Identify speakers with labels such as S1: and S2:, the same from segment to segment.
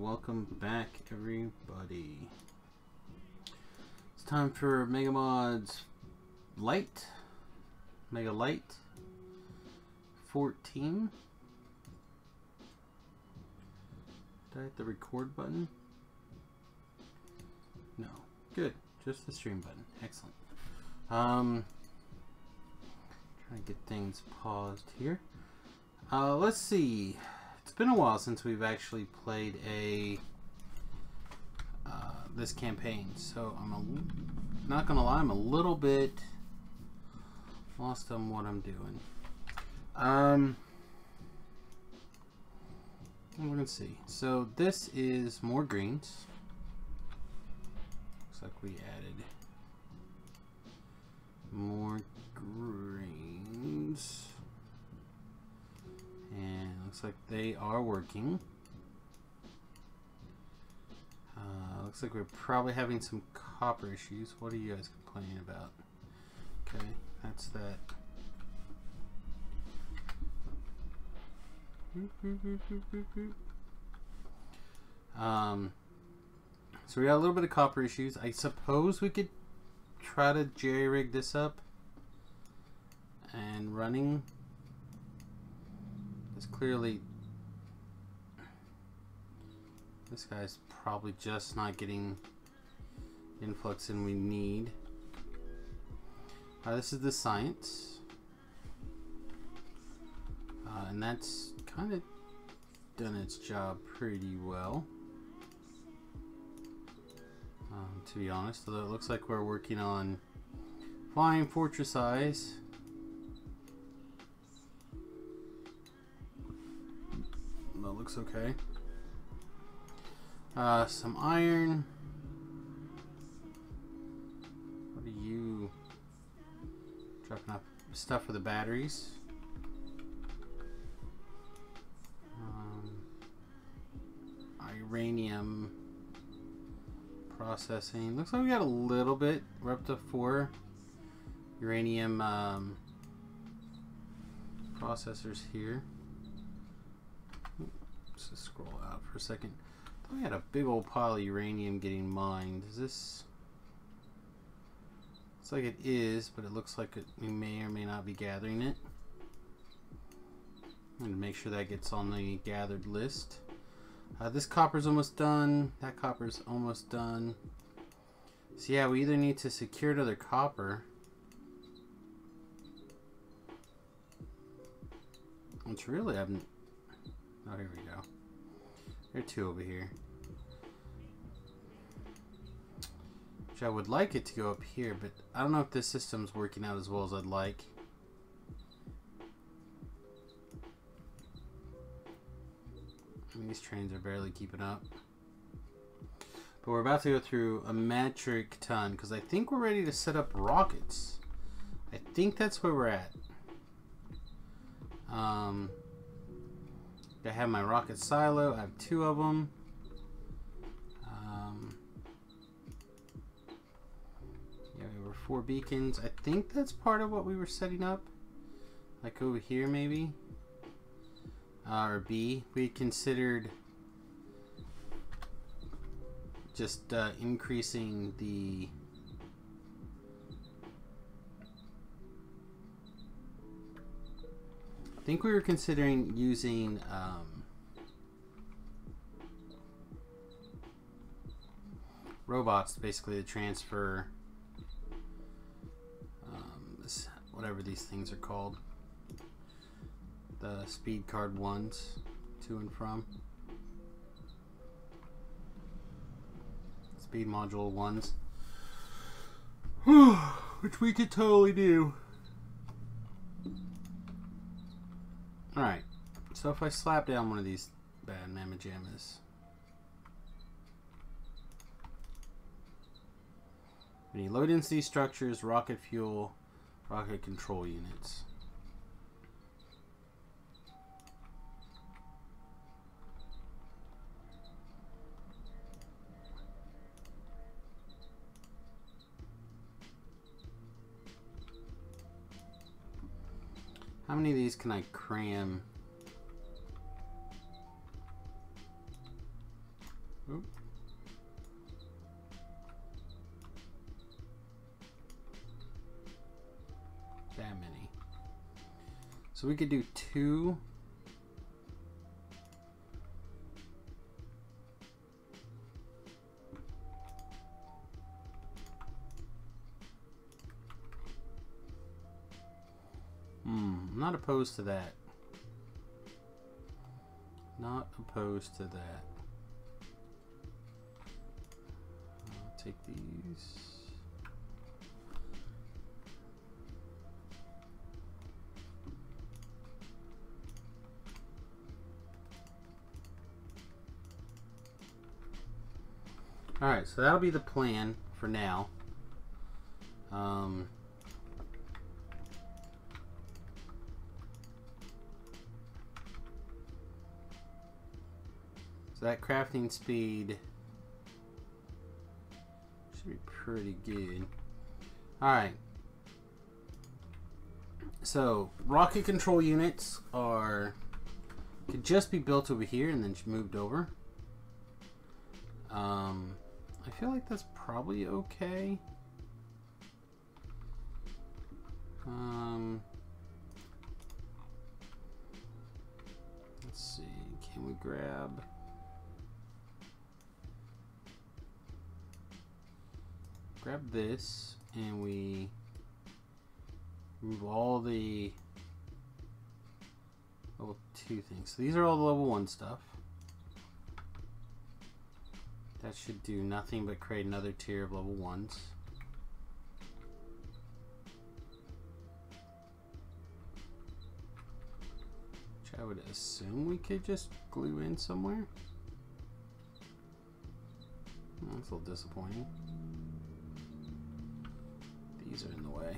S1: welcome back everybody. It's time for Mega Mods Lite, Mega Lite 14. Did I hit the record button? No. Good. Just the stream button. Excellent. Trying to get things paused here. Let's see. It's been a while since we've actually played this campaign, so not gonna lie, I'm a little bit lost on what I'm doing. We're gonna see. So this is more greens. Looks like we added more greens. And looks like they are working. Looks like we're probably having some copper issues. What are you guys complaining about? Okay, that's that. So we got a little bit of copper issues. I suppose we could try to jerry-rig this up and running. Clearly this guy's probably just not getting influx in we need. This is the science, and that's kind of done its job pretty well, to be honest, although it looks like we're working on flying fortress eyes. That looks okay. Some iron. What are you dropping off? Stuff for the batteries. Uranium processing. Looks like we got a little bit. We're up to 4 uranium processors here. Let's just scroll out for a second. I thought we had a big old pile of uranium getting mined. Is this? Looks like it is, but it looks like we may or may not be gathering it. I'm going to make sure that gets on the gathered list. This copper's almost done. That copper's almost done. So yeah, we either need to secure another copper, which really haven't. Oh, here we go. There are 2 over here. Which I would like it to go up here, but I don't know if this system's working out as well as I'd like. I mean, these trains are barely keeping up. But we're about to go through a metric ton, because I think we're ready to set up rockets. I think that's where we're at. I have my rocket silo. I have 2 of them. Yeah, there were 4 beacons. I think that's part of what we were setting up. Like over here, maybe. Or B. We considered just increasing the I think we were considering using robots basically to transfer whatever these things are called, the speed card ones to and from, speed module ones, which we could totally do. Alright, so if I slap down one of these bad mamma jammas, we need low density structures, rocket fuel, rocket control units. How many of these can I cram? Oop. That many. So we could do 2. I'm not opposed to that. Not opposed to that. I'll take these. Alright, so that'll be the plan for now. So that crafting speed should be pretty good. Alright. So, rocket control units could just be built over here and then moved over. I feel like that's probably okay. Let's see, can we grab this and we move all the level 2 things. So these are all the level 1 stuff. That should do nothing but create another tier of level 1s. Which I would assume we could just glue in somewhere. Oh, that's a little disappointing. These are in the way.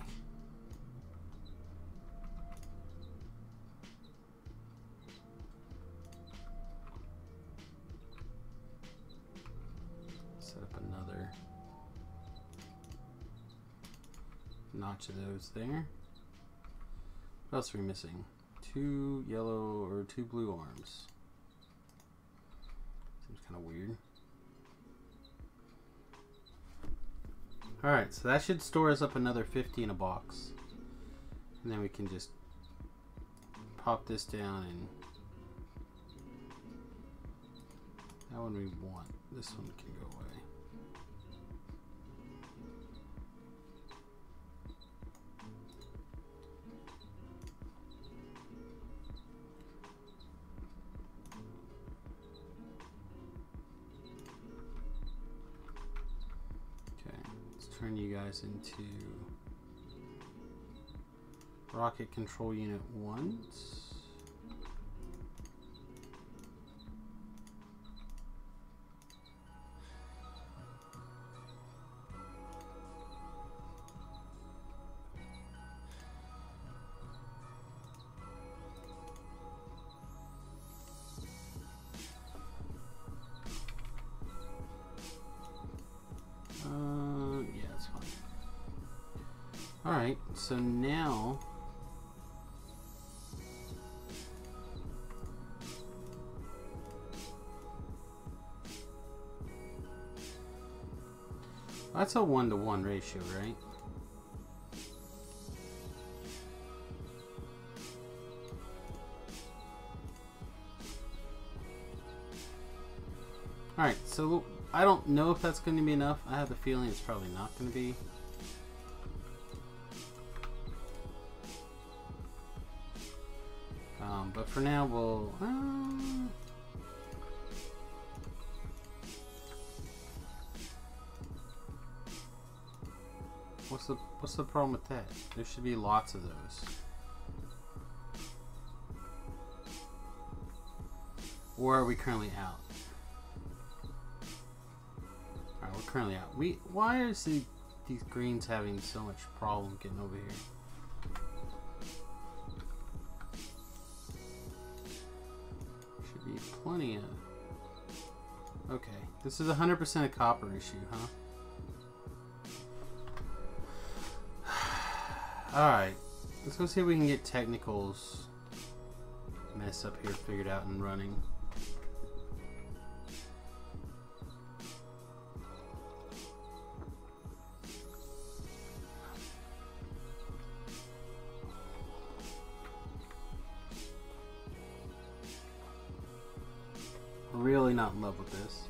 S1: Set up another notch of those there. What else are we missing? 2 yellow or 2 blue arms. Seems kind of weird. Alright, so that should store us up another 50 in a box. And then we can just pop this down and that one we want. This one can go away. Turn you guys into rocket control unit 1s. Alright, so now that's a 1-to-1 ratio, right? Alright, so I don't know if that's going to be enough. I have the feeling it's probably not going to be. But for now, we'll... What's the problem with that? There should be lots of those. Or are we currently out? Alright, we're currently out. Why is these greens having so much problem getting over here? Plenty of... Okay, this is 100% a copper issue, huh? Alright, let's go see if we can get technicals mess up here figured out and running. really not in love with this.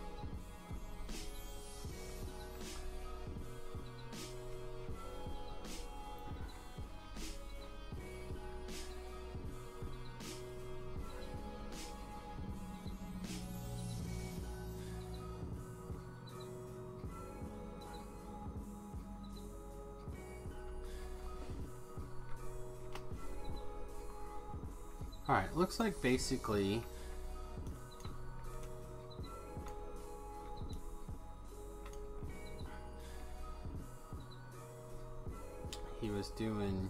S1: Alright, looks like basically he was doing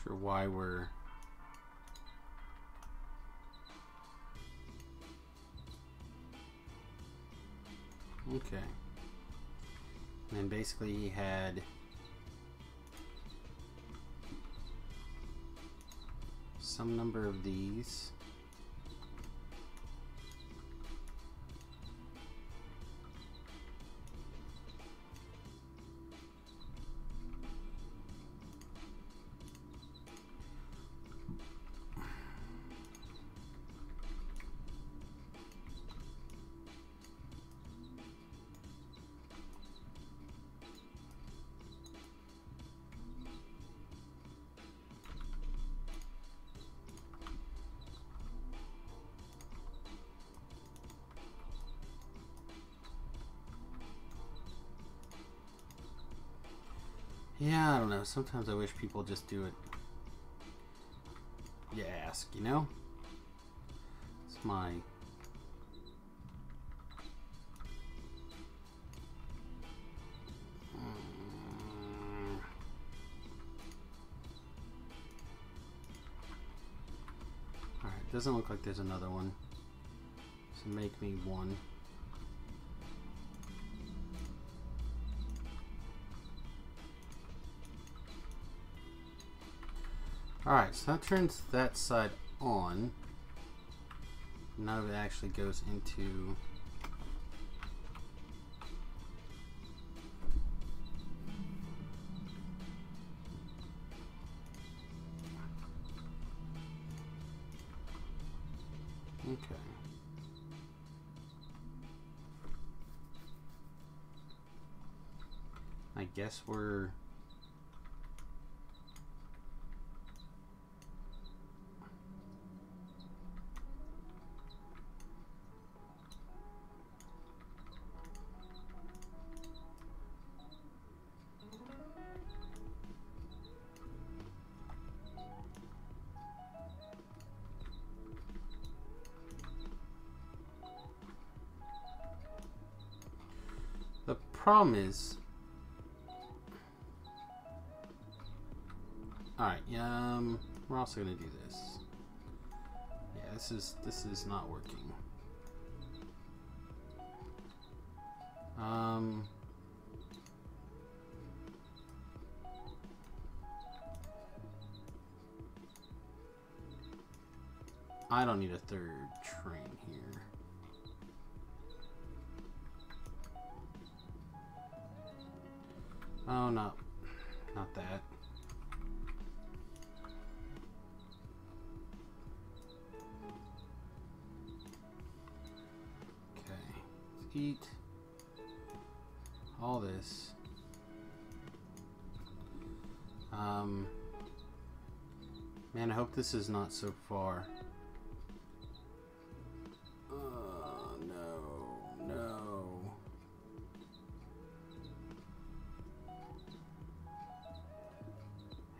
S1: sure why we're okay. And then basically he had some number of these. Yeah, I don't know. Sometimes I wish people just do it. You ask, you know? It's my... Alright, doesn't look like there's another one. So make me one. Alright, so that turns that side on. None of it actually goes into... Okay. I guess we're... The problem is, alright, we're also gonna do this. Yeah, this is not working. I don't need a third train here. Oh, not that. Okay, let's eat all this. Man, I hope this is not so far. No.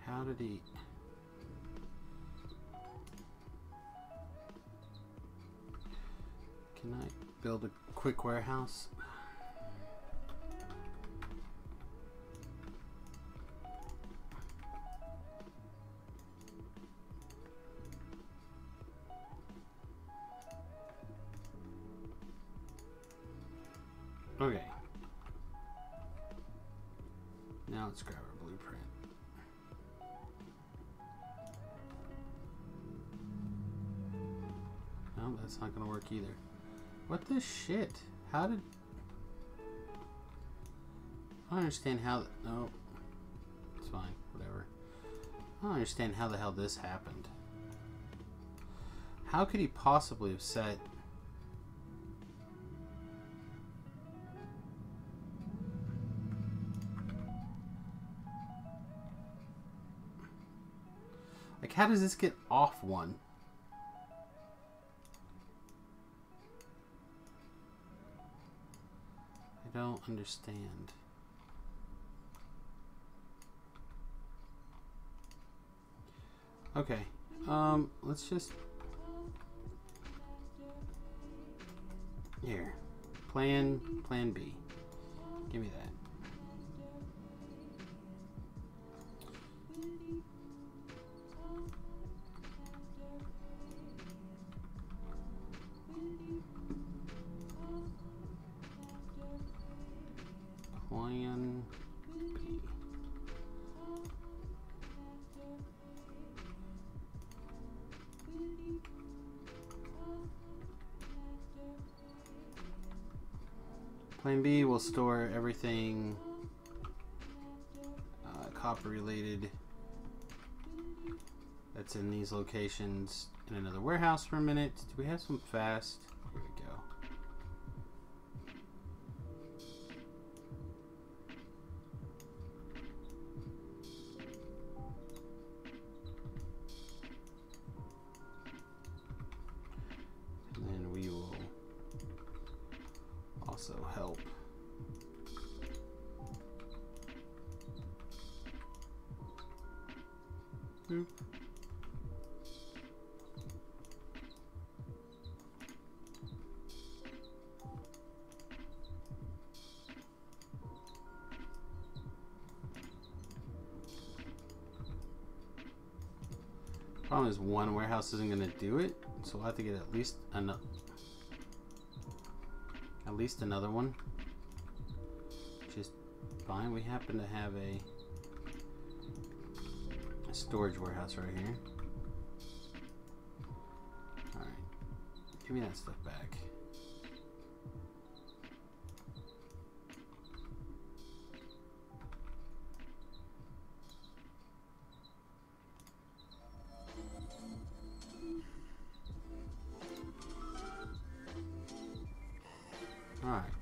S1: How did he... Can I build a quick warehouse? Okay. Now let's grab our blueprint. No, that's not gonna work either. What the shit? How did... I don't understand how... No. It's fine. Whatever. I don't understand how the hell this happened. How could he possibly have set... Like, how does this get off one? I don't understand. Okay, let's just... Here. Plan B. Give me that. Plan B. Plan B will store everything copper related that's in these locations in another warehouse for a minute. Do we have some fast? Here we go. And then we will also help. Boop. Problem is one warehouse isn't going to do it, so we'll have to get at least another one, which is fine. We happen to have a storage warehouse right here. All right, give me that stuff back. Alright,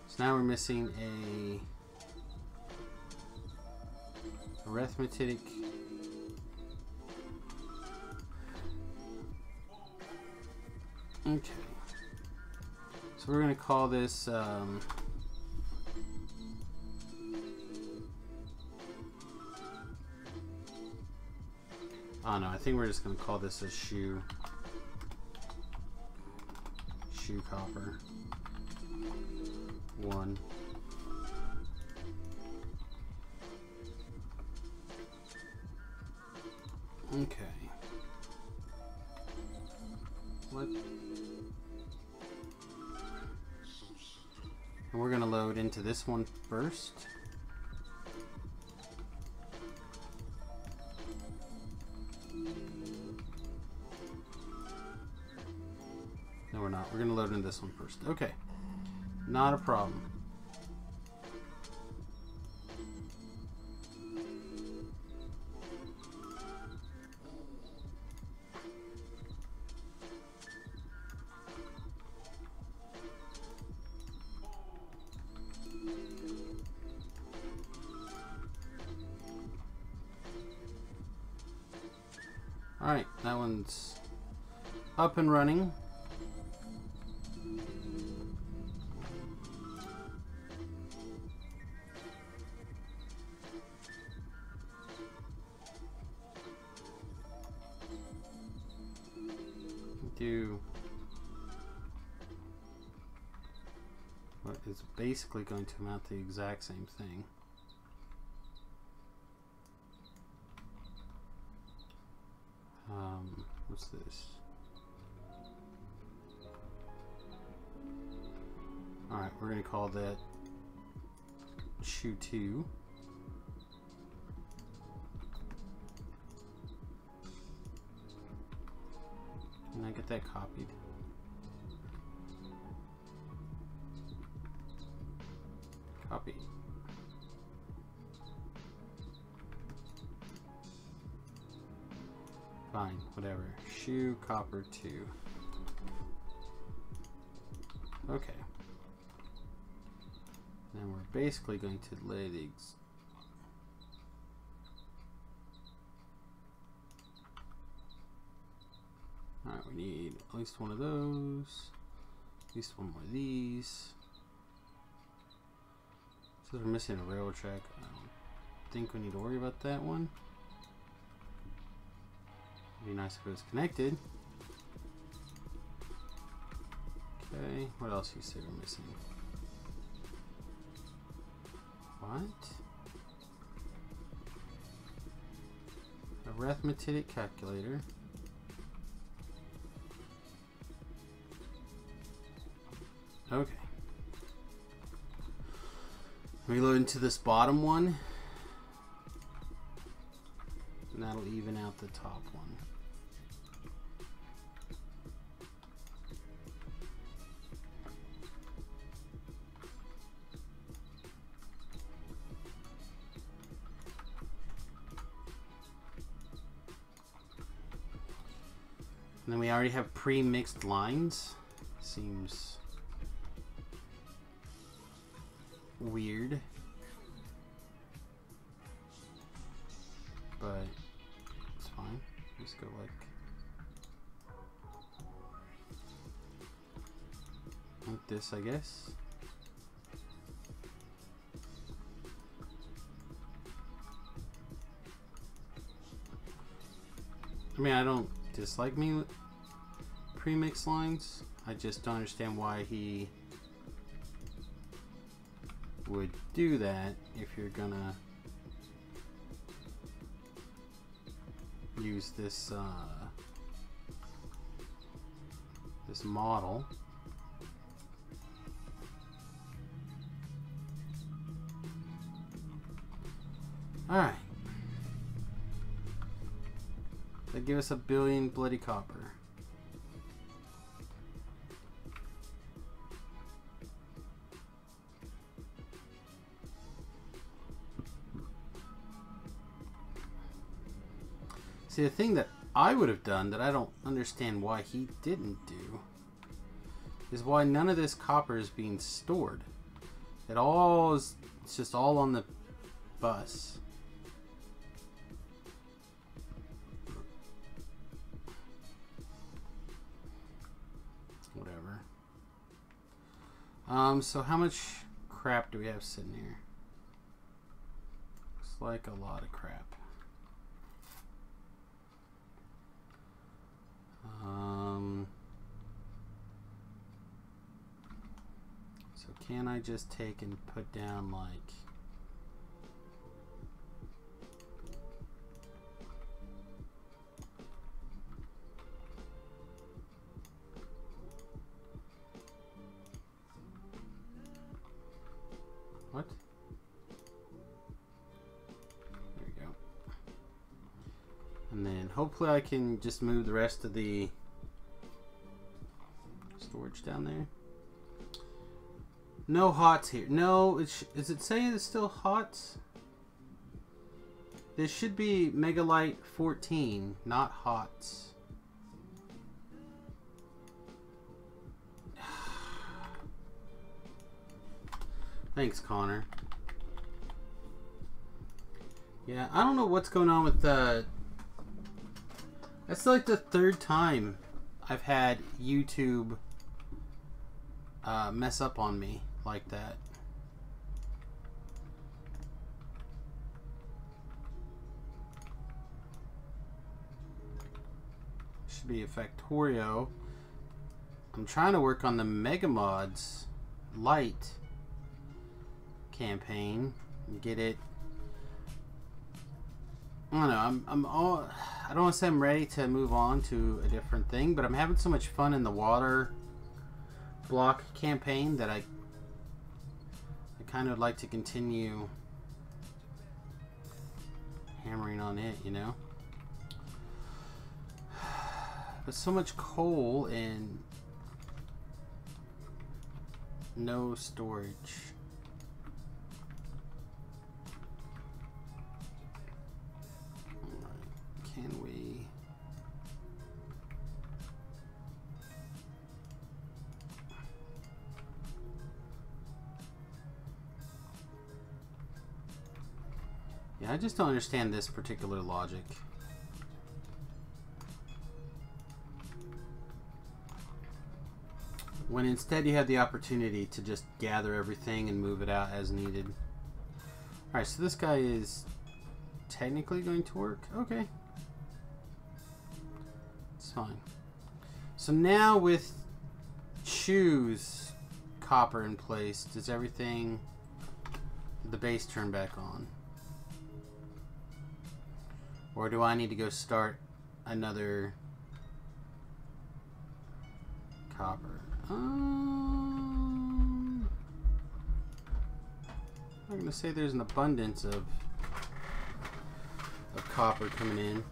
S1: so now we're missing a arithmetic okay, so we're going to call this oh no, I think we're just going to call this a shoe copper 1. Okay. What? And we're gonna load into this one first. No, we're not. We're gonna load into this one first. Okay. Not a problem. All right, that one's up and running. Do what is basically going to amount to the exact same thing. What's this? Alright, we're going to call that shoe 2. Can I get that copied? Copy. Fine, whatever. Shoe, copper 2. Okay. Then we're basically going to lay the Alright, we need at least one of those. At least one more of these. So we're missing a railroad track. I don't think we need to worry about that one. It'd be nice if it was connected. Okay, what else you say we're missing? What? Arithmetic calculator. Okay. Reload into this bottom one. And that'll even out the top one. And then we already have pre-mixed lines. Seems weird, but it's fine. Just go like this, I guess. I mean, I don't dislike me pre-mixed lines. I just don't understand why he would do that if you're gonna use this this model. All right, that give us 1 billion bloody copper. See, the thing that I would have done that I don't understand why he didn't do is why none of this copper is being stored. It all is, it's just all on the bus. Whatever. So how much crap do we have sitting here? Looks like a lot of crap. So can I just take and put down like what? There we go. And then hopefully I can just move the rest of the storage down there. No hots here. No, is it saying it's still hots? This should be Megalite 14, not hots. Thanks, Connor. Yeah, I don't know what's going on with the... That's like the 3rd time I've had YouTube mess up on me like that. Should be a Factorio. I'm trying to work on the Mega Mods Lite campaign and get it. I don't know. I don't want to say I'm ready to move on to a different thing, but I'm having so much fun in the water block campaign that I kind of like to continue hammering on it, you know. But so much coal and no storage. Alright, can we Yeah, I just don't understand this particular logic. When instead you have the opportunity to just gather everything and move it out as needed. Alright, so this guy is technically going to work. Okay. It's fine. So now with shoes copper in place, does everything, the base turn back on? Or do I need to go start another copper? I'm going to say there's an abundance of copper coming in.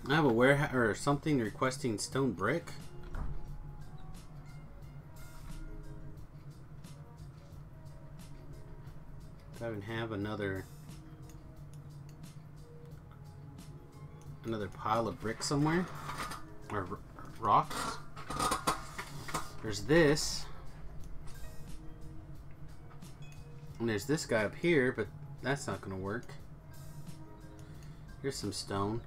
S1: I have a warehouse or something requesting stone brick. Do I even have another pile of brick somewhere? Or rocks? There's this. And there's this guy up here, but that's not going to work. Here's some stone.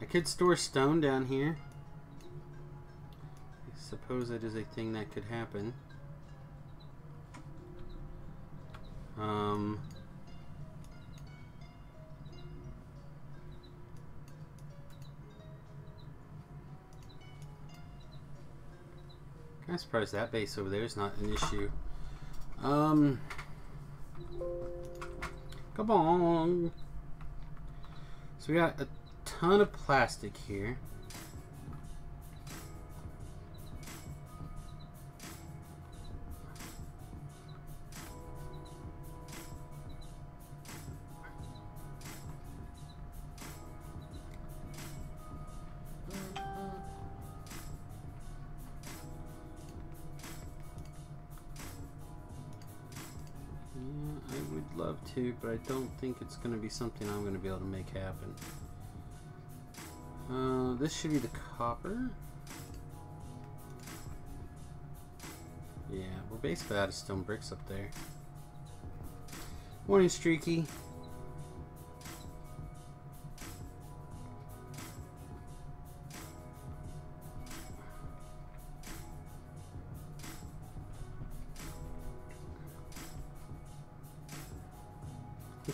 S1: I could store stone down here. I suppose that is a thing that could happen. I'm surprised that base over there is not an issue. Come on. So we got a ton of plastic here. Love to, but I don't think it's going to be something I'm going to be able to make happen. This should be the copper. Yeah, we're basically out of stone bricks up there. Morning, Streaky.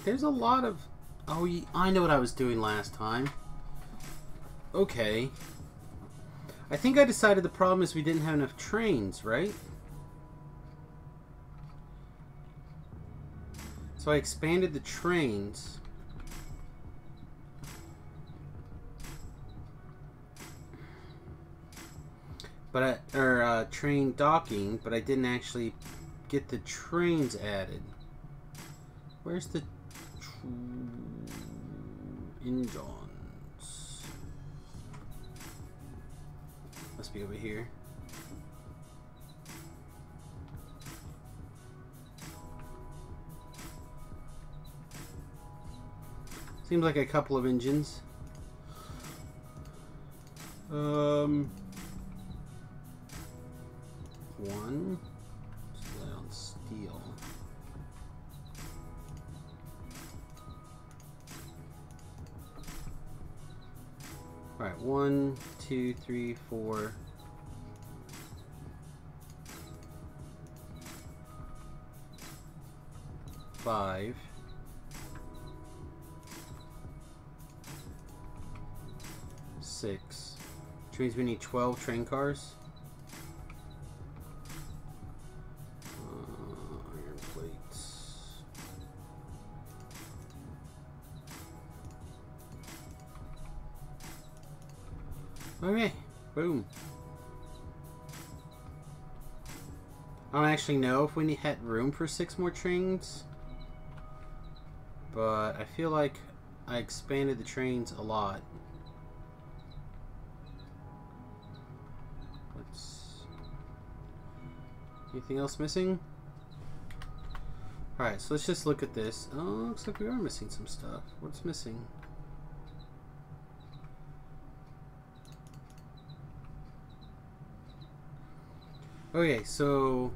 S1: There's a lot of... Oh, I know what I was doing last time. Okay. I think I decided the problem is we didn't have enough trains, right? So I expanded the trains. But train docking, but I didn't actually get the trains added. Where's the engines? Must be over here. Seems like a couple of engines. One. Lay on steel. Alright, 1, 2, 3, 4. Five. 6. Which means we need 12 train cars. Iron plates. Okay, boom. I don't actually know if we had room for 6 more trains, but I feel like I expanded the trains a lot. Anything else missing? Alright, so let's just look at this. Oh, looks like we are missing some stuff. What's missing? Okay, so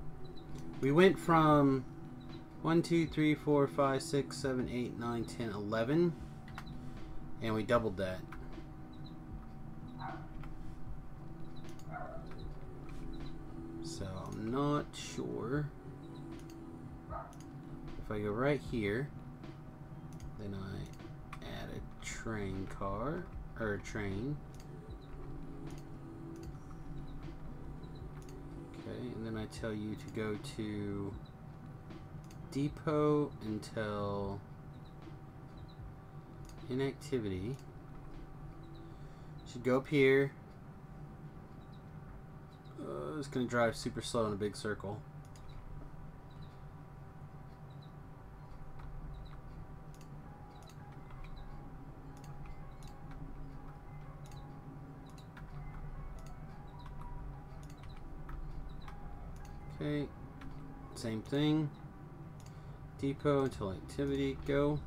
S1: we went from 1, 2, 3, 4, 5, 6, 7, 8, 9, 10, 11, and we doubled that. So I'm not sure. If I go right here, then I add a train car, or a train. Okay, and then I tell you to go to depot until inactivity. Should go up here. It's going to drive super slow in a big circle. Okay, same thing. Depot until activity, go.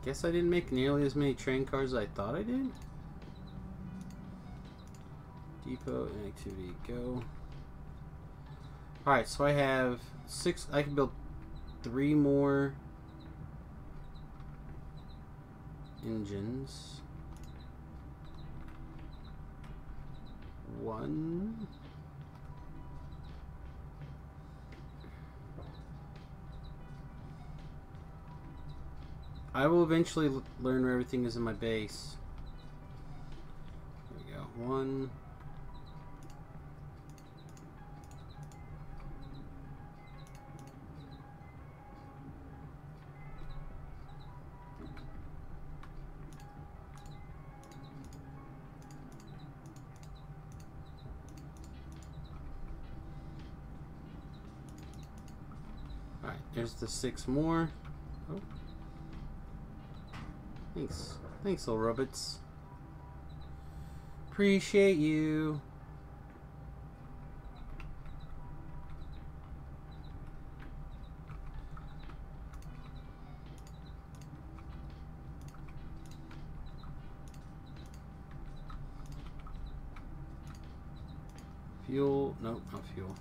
S1: Guess I didn't make nearly as many train cars as I thought I did. Depot and activity, go. Alright, so I have 6. I can build 3 more engines. 1. I will eventually learn where everything is in my base. There we go. 1. Alright, there's the 6 more. Oh. Thanks. Thanks, little robots. Appreciate you. Fuel. Nope, not fuel.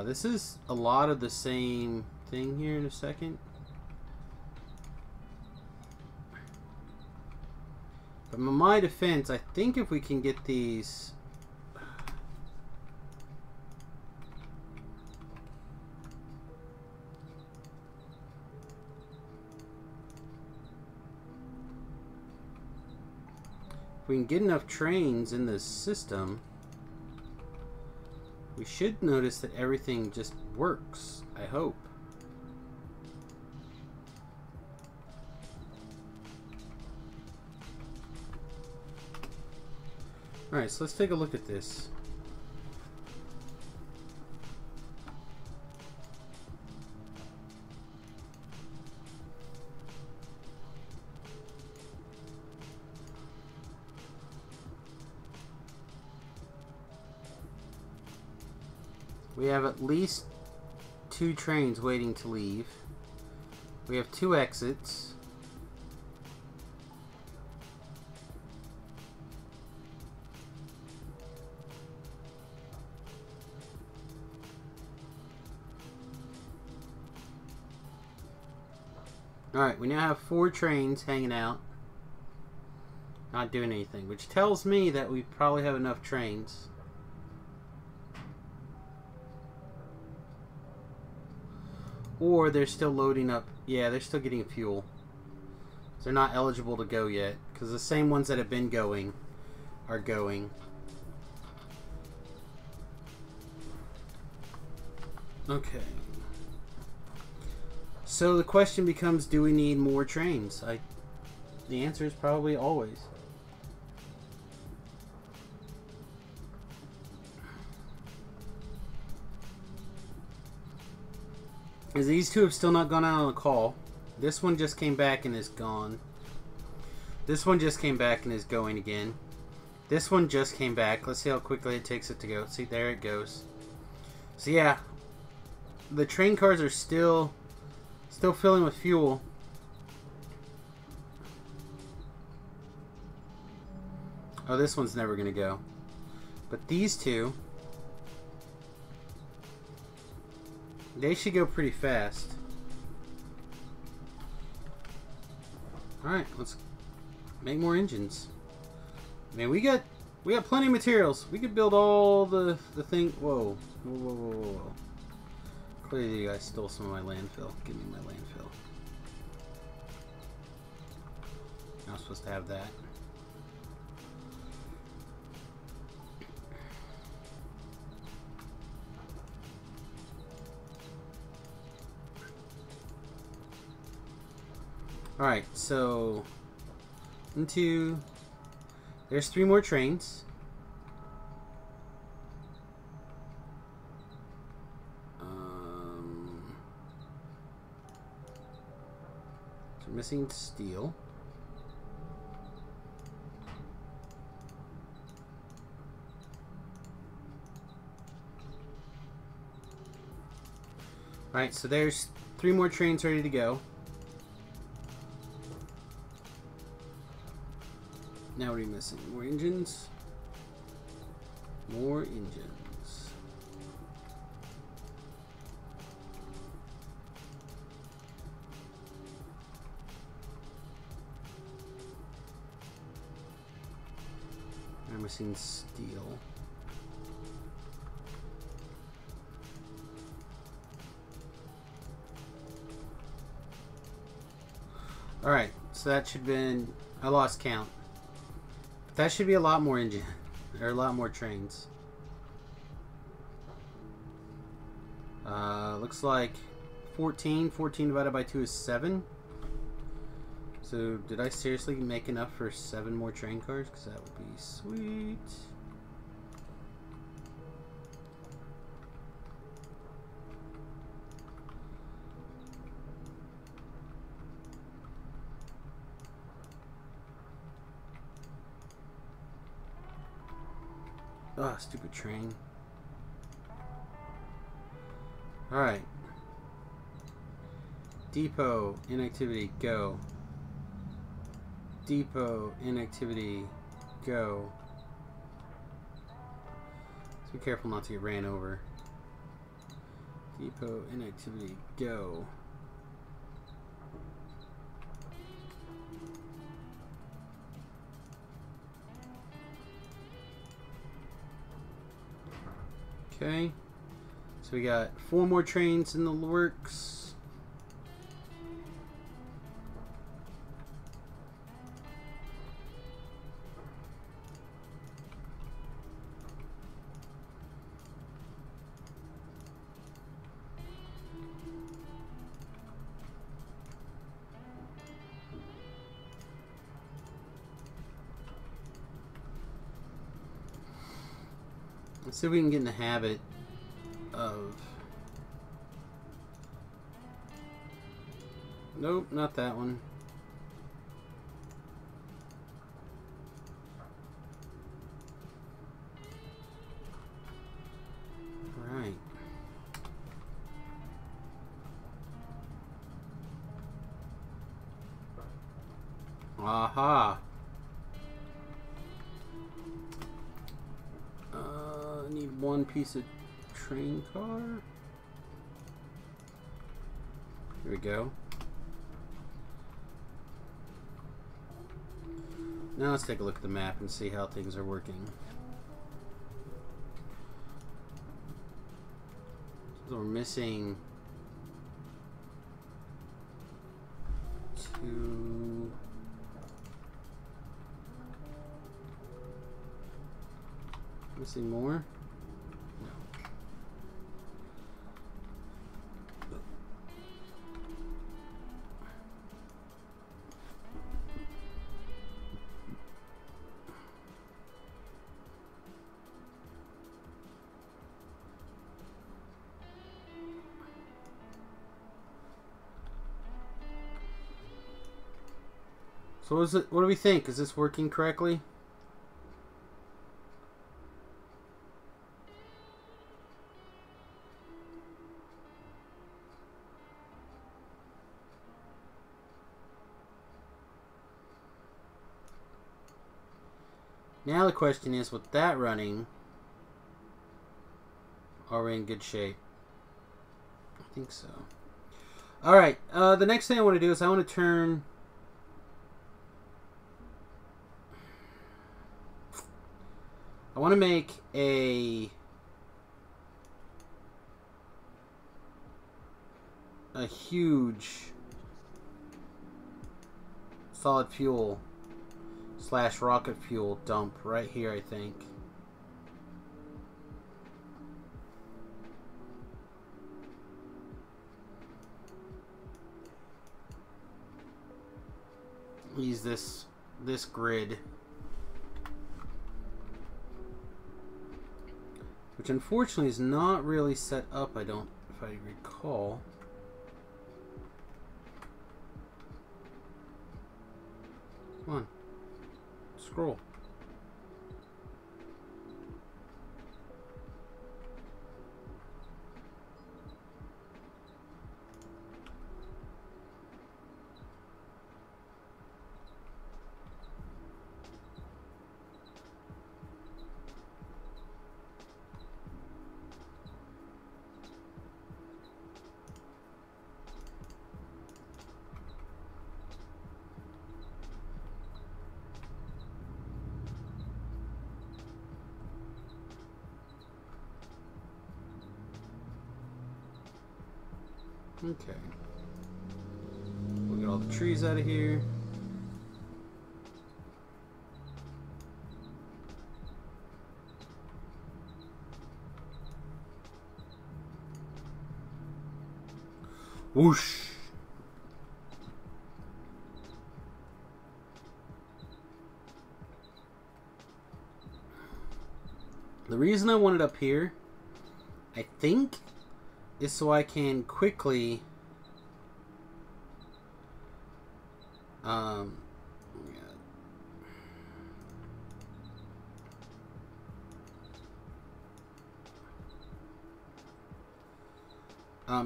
S1: This is a lot of the same thing here in a second. But in my defense, I think if we can get these... If we can get enough trains in this system, we should notice that everything just works, I hope. Alright, so let's take a look at this. We have at least 2 trains waiting to leave. We have 2 exits. Alright, we now have 4 trains hanging out, not doing anything, which tells me that we probably have enough trains. Or they're still loading up. Yeah, they're still getting fuel. They're not eligible to go yet, because the same ones that have been going are going. Okay. So the question becomes, do we need more trains? The answer is probably always. As these 2 have still not gone out on a call. This one just came back and is gone. This one just came back and is going again. This one just came back. Let's see how quickly it takes it to go. See, there it goes. So yeah, the train cars are still filling with fuel. Oh, this one's never gonna go. But these two, they should go pretty fast. Alright, let's make more engines. Man, we got plenty of materials. We could build all the thing. Whoa. Whoa, whoa, whoa, whoa, whoa. Clearly you guys stole some of my landfill. Give me my landfill. I'm supposed to have that. Alright, so there's 3 more trains. So missing steel. Alright, so there's 3 more trains ready to go. Now what are you missing? More engines? More engines. I'm missing steel. Alright, so that should have been... I lost count. That should be a lot more engine, or a lot more trains. Looks like 14. 14 divided by 2 is 7. So did I seriously make enough for 7 more train cars? Because that would be sweet. Ah, stupid train. Alright. Depot, inactivity, go. Depot, inactivity, go. Let's be careful not to get ran over. Depot, inactivity, go. Okay, so we got 4 more trains in the works. Let's see if we can get in the habit of... Nope, not that one. Right. Aha. I need 1 piece of train car. Here we go. Now let's take a look at the map and see how things are working. So we're missing 2. Missing more? No. So is it? What do we think? Is this working correctly? Now the question is, with that running, are we in good shape? I think so. Alright, the next thing I want to do is I want to turn... I want to make a huge solid fuel / rocket fuel dump right here, I think. Use this grid, which unfortunately is not really set up, if I recall. Come on. Scroll. Okay. We'll get all the trees out of here. Whoosh! The reason I want it up here, I think, is so I can quickly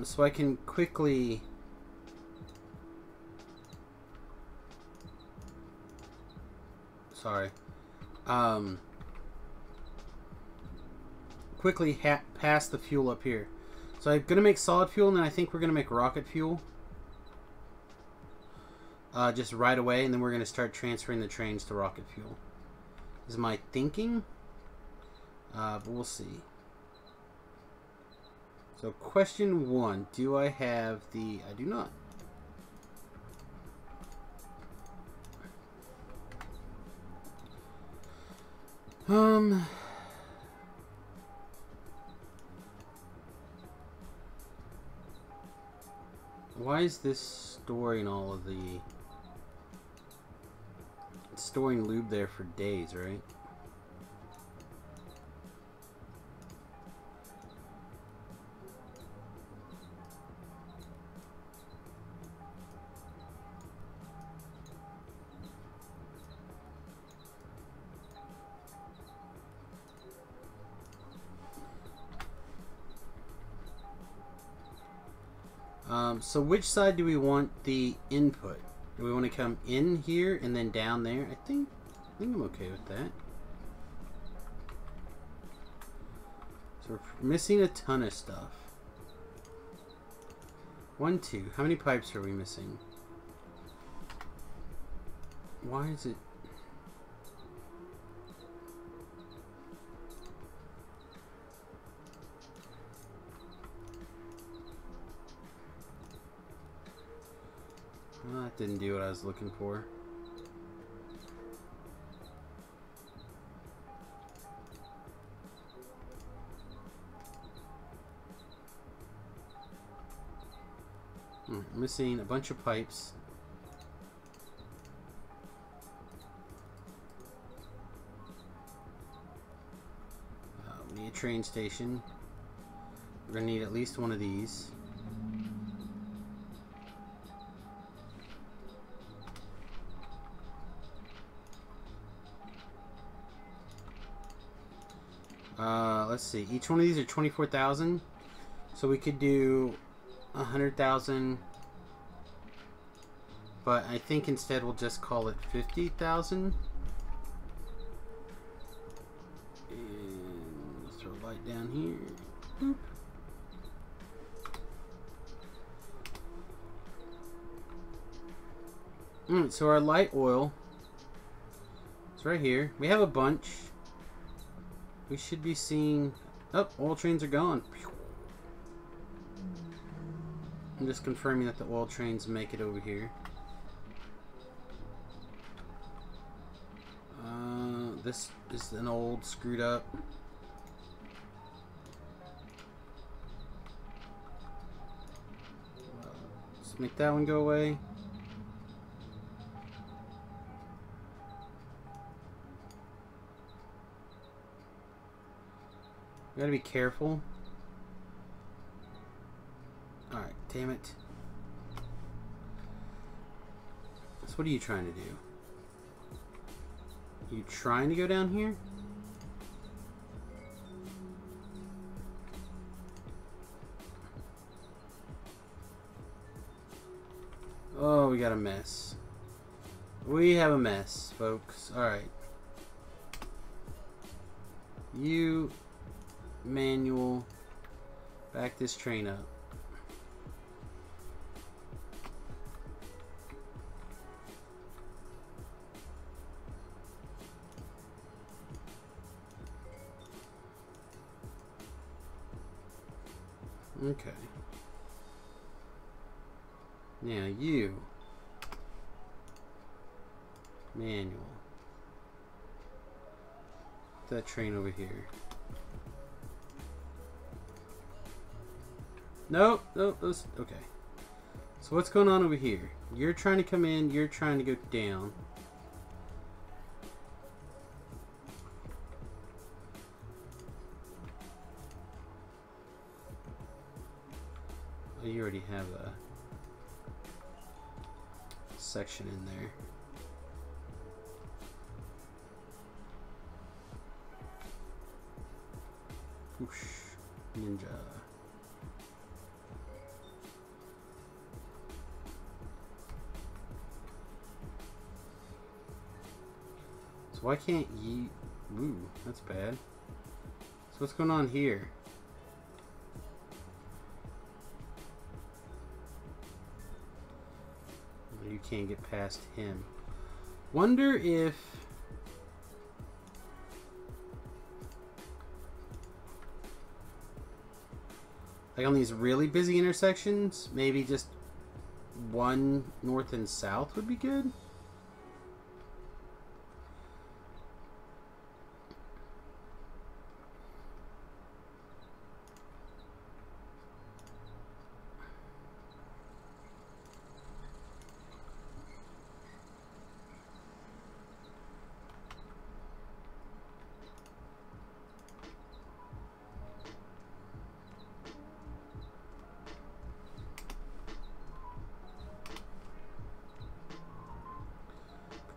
S1: so I can quickly quickly pass the fuel up here. So I'm gonna make solid fuel, and then I think we're gonna make rocket fuel just right away, and then we're gonna start transferring the trains to rocket fuel. Is my thinking, but we'll see. So question 1, do I have the... I do not. Why is this storing all of the... It's storing lube there for days, right? So which side do we want the input? Do we want to come in here and then down there? I think I'm okay with that. So we're missing a ton of stuff. 1, 2. How many pipes are we missing? Why is it... Well, that didn't do what I was looking for. Missing a bunch of pipes. We need a train station. We're going to need at least one of these. Let's see. Each one of these are 24,000. So we could do 100,000. But I think instead we'll just call it 50,000. And let's throw a light down here. Boop. Alright, so our light oil is right here. We have a bunch. We should be seeing... Oh, oil trains are gone. I'm just confirming that the oil trains make it over here. This is an old screwed up. Let's make that one go away. You gotta be careful. Alright, damn it. So what are you trying to do? You trying to go down here? Oh, we got a mess. We have a mess, folks. Alright. You... manual, back this train up. Okay. Now you manual. Put that train over here. Nope, nope, those, okay. So what's going on over here? You're trying to come in, you're trying to go down. Oh, you already have a section in there. Whoosh, ninja. So why can't you... Ooh, that's bad. So what's going on here? You can't get past him. Wonder if... like on these really busy intersections, maybe just one north and south would be good?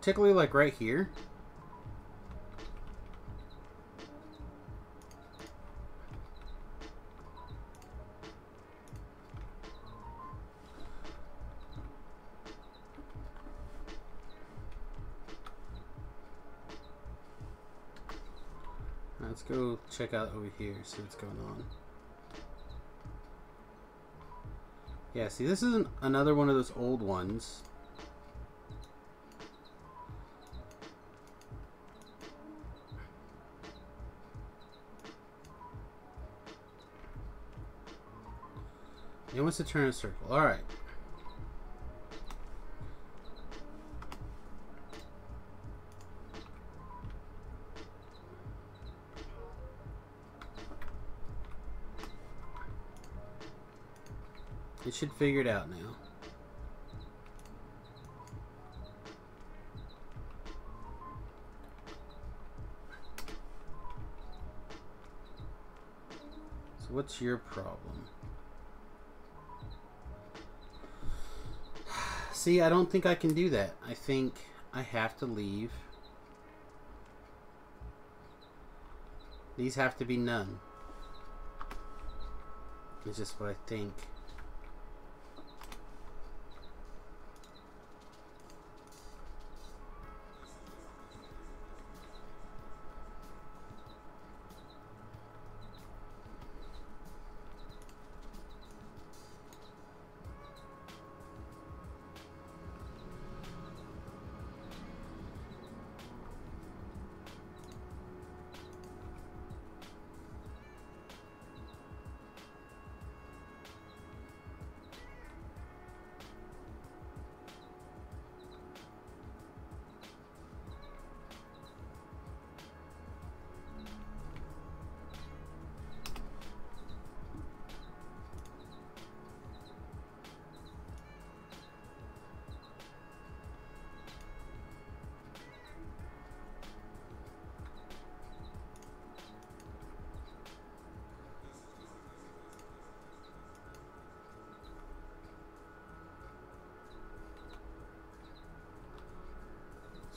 S1: Particularly like right here. Let's go check out over here, see what's going on. Yeah, see, this is another one of those old ones. It wants to turn a circle. Alright. It should figure it out now. So what's your problem? See, I don't think I can do that. I think I have to leave These have to be none. It's just what I think.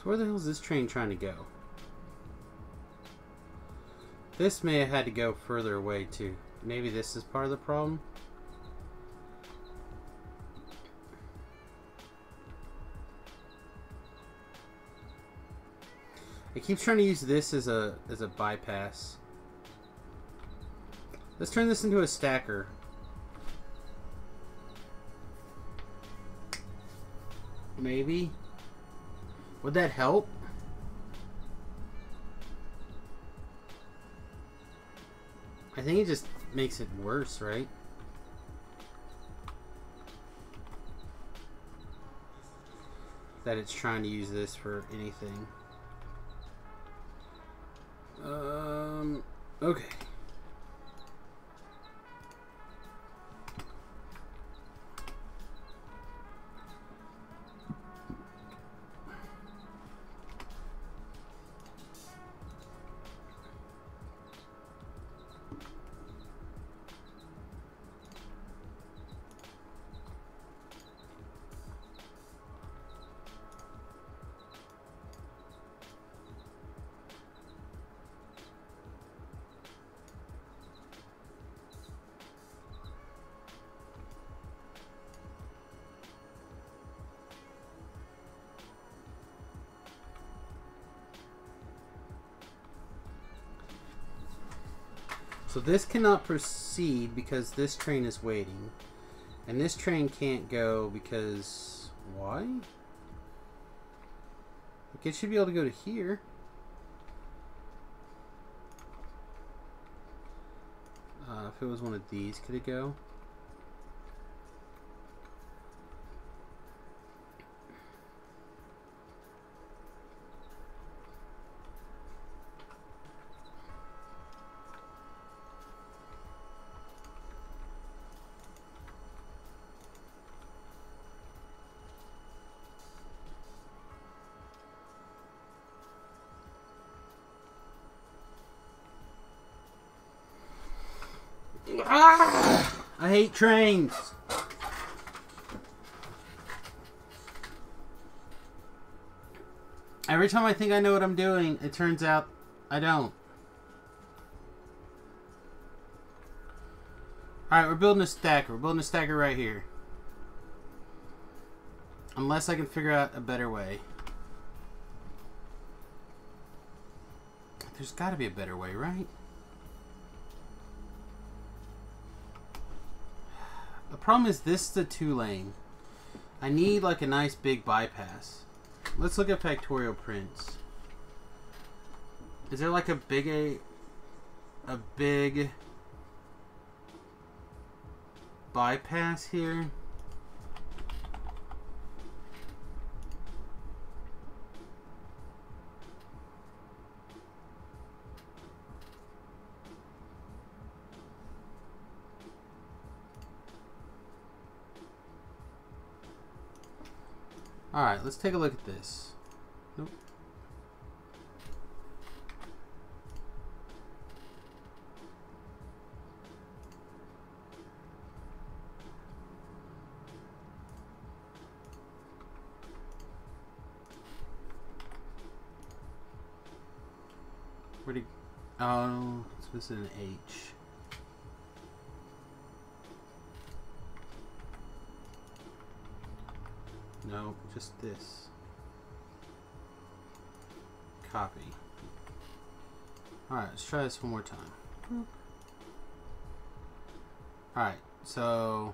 S1: Where the hell is this train trying to go? This may have had to go further away too. Maybe this is part of the problem. It keeps trying to use this as a bypass. Let's turn this into a stacker. Maybe. Would that help? I think it just makes it worse, right? That it's trying to use this for anything. Okay. So this cannot proceed because this train is waiting. And this train can't go because... why? Like, it should be able to go to here. If it was one of these, could it go? Ah! I hate trains. Every time I think I know what I'm doing, it turns out I don't. Alright, we're building a stacker. We're building a stacker right here. Unless I can figure out a better way. There's got to be a better way, right? The problem is this is a 2-lane. I need like a nice big bypass. Let's look at factorial prints. Is there like a big bypass here? Alright, let's take a look at this. Nope. Where'd he... Oh, so this is an H. No, just this. Copy. Alright, let's try this one more time. Alright, so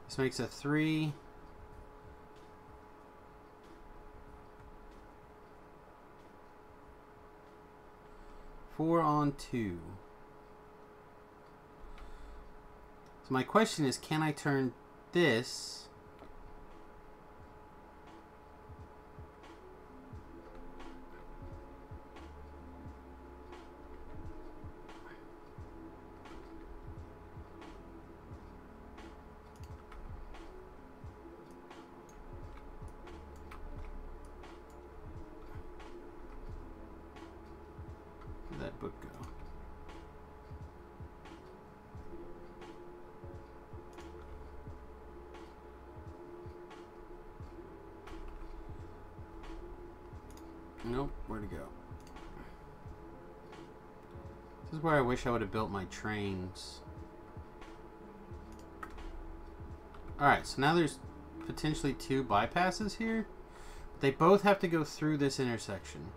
S1: this makes a 3. Four on 2. So my question is, can I turn this that book go? Nope, where'd it go? This is where I wish I would have built my trains. Alright, so now there's potentially 2 bypasses here. They both have to go through this intersection.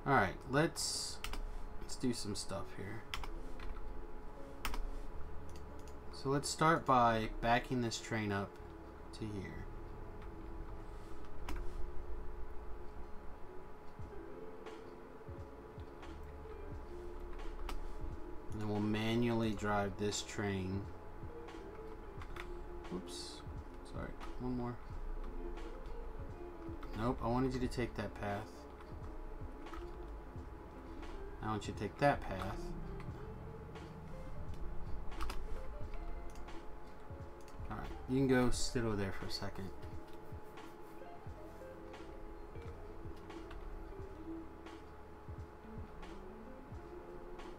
S1: Alright, let's do some stuff here. So let's start by backing this train up to here. And then we'll manually drive this train. Oops. Sorry. One more. Nope, I wanted you to take that path. I want you to take that path. Alright, you can go sit over there for a second.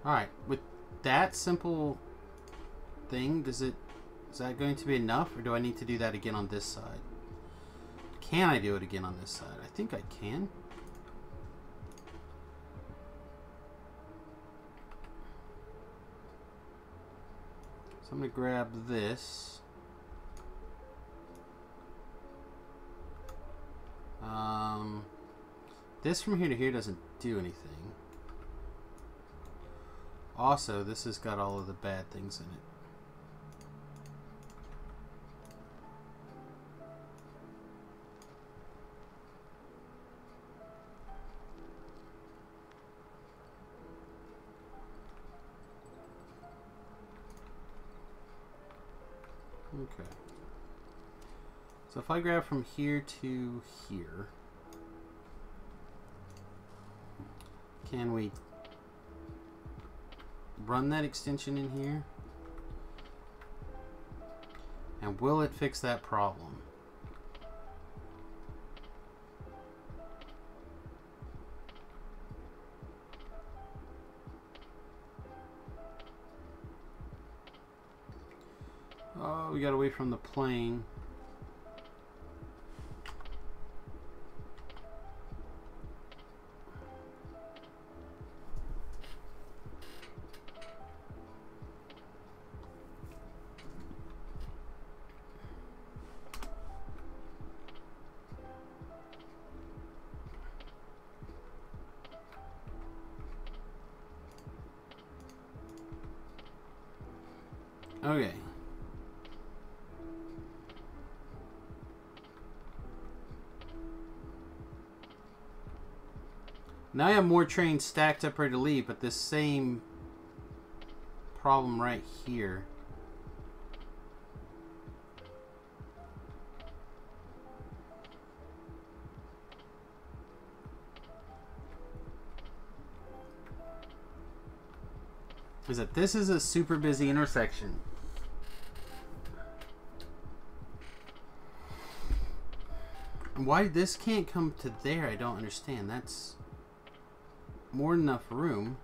S1: Alright, with that simple thing, is that going to be enough, or do I need to do that again on this side? Can I do it again on this side? I think I can. So I'm going to grab this. This from here to here doesn't do anything. Also, this has got all of the bad things in it. Okay. So if I grab from here to here, can we run that extension in here? And will it fix that problem? Oh, we got away from the plane. Okay. Now I have more trains stacked up ready to leave, but this same problem right here. Is that this is a super busy intersection. Why this can't come to there, I don't understand. That's more than enough room.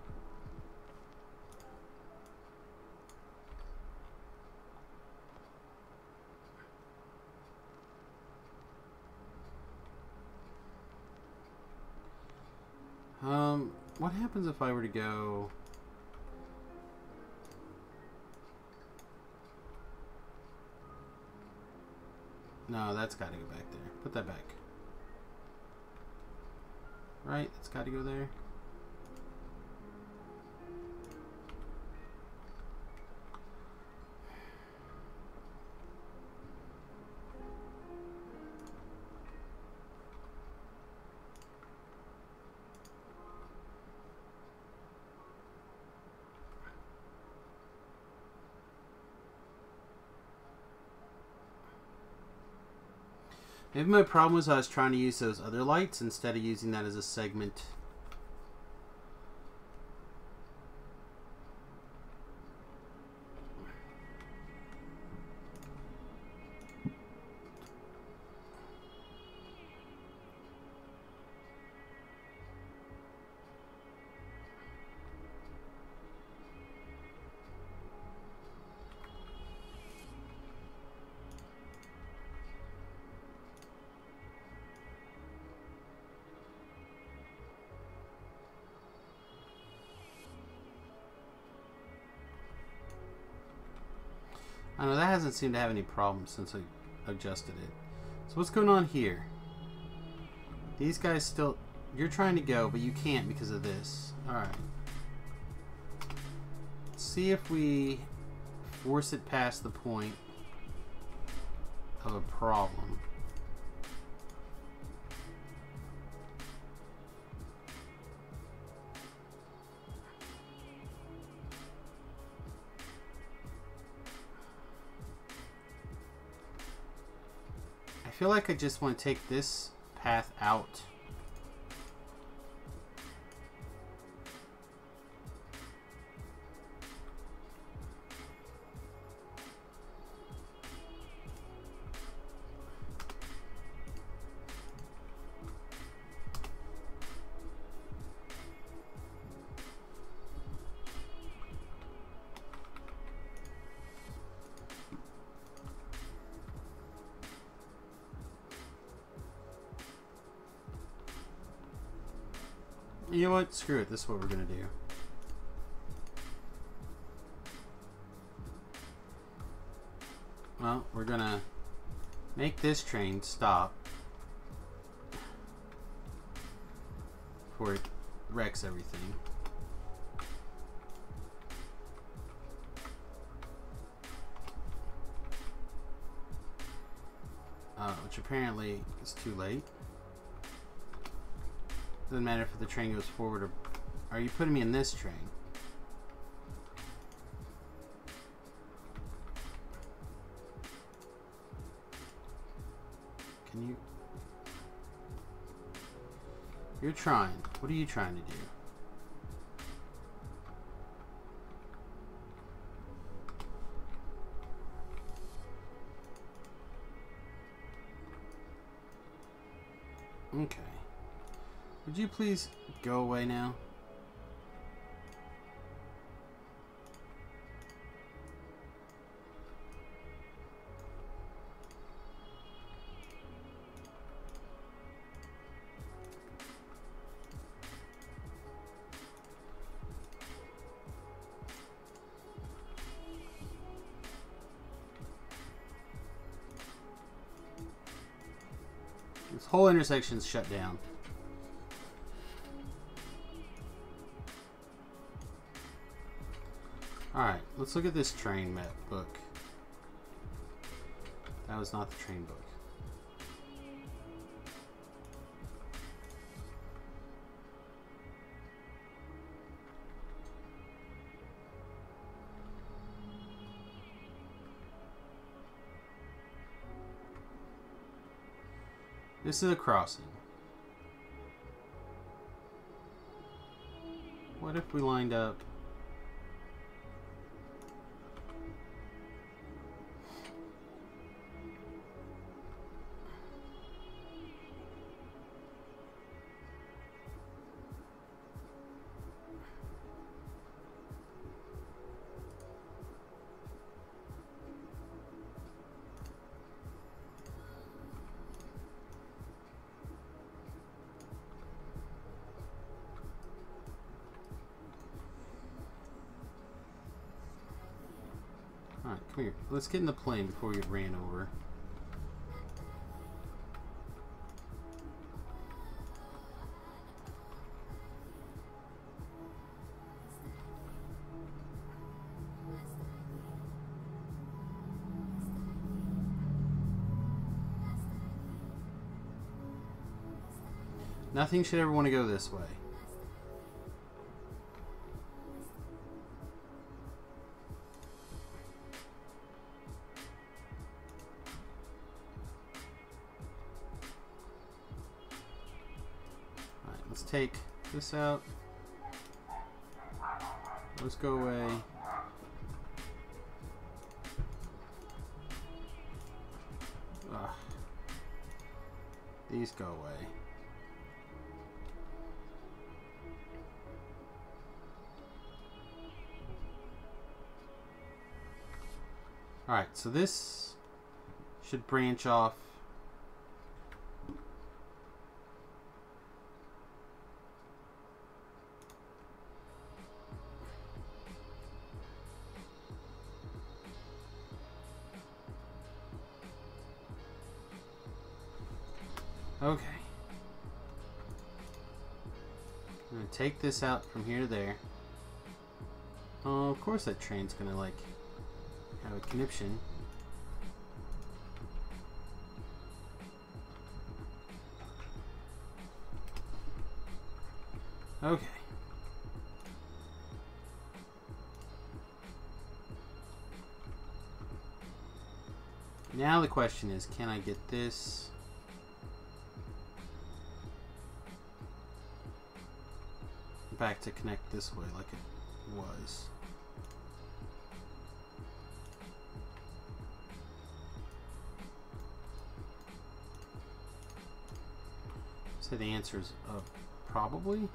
S1: What happens if I were to go... No, that's got to go back there. Put that back. Right, it's got to go there. Maybe my problem was I was trying to use those other lights instead of using that as a segment. I know that hasn't seemed to have any problems since I adjusted it. So what's going on here? These guys still... You're trying to go, but you can't because of this. Alright. Let's see if we force it past the point of a problem. I feel like I just want to take this path out. You know what? Screw it. This is what we're going to do. Well, we're going to make this train stop before it wrecks everything. Which apparently is too late. Doesn't matter if the train goes forward or... Are you putting me in this train? Can you... You're trying. What are you trying to do? Okay. Would you please go away now? This whole intersection's shut down. Alright, let's look at this train map book. That was not the train book. This is a crossing. What if we lined up? Come here. Let's get in the plane before we get ran over. Nothing should ever want to go this way. Alright, let's take this out. Let's go away. Ugh. These go away. Alright, so this should branch off. Okay. I'm going to take this out from here to there. Oh, of course that train's going to, like, have a conniption. Okay. Now the question is, can I get this back to connect this way like it was? So the answer is probably.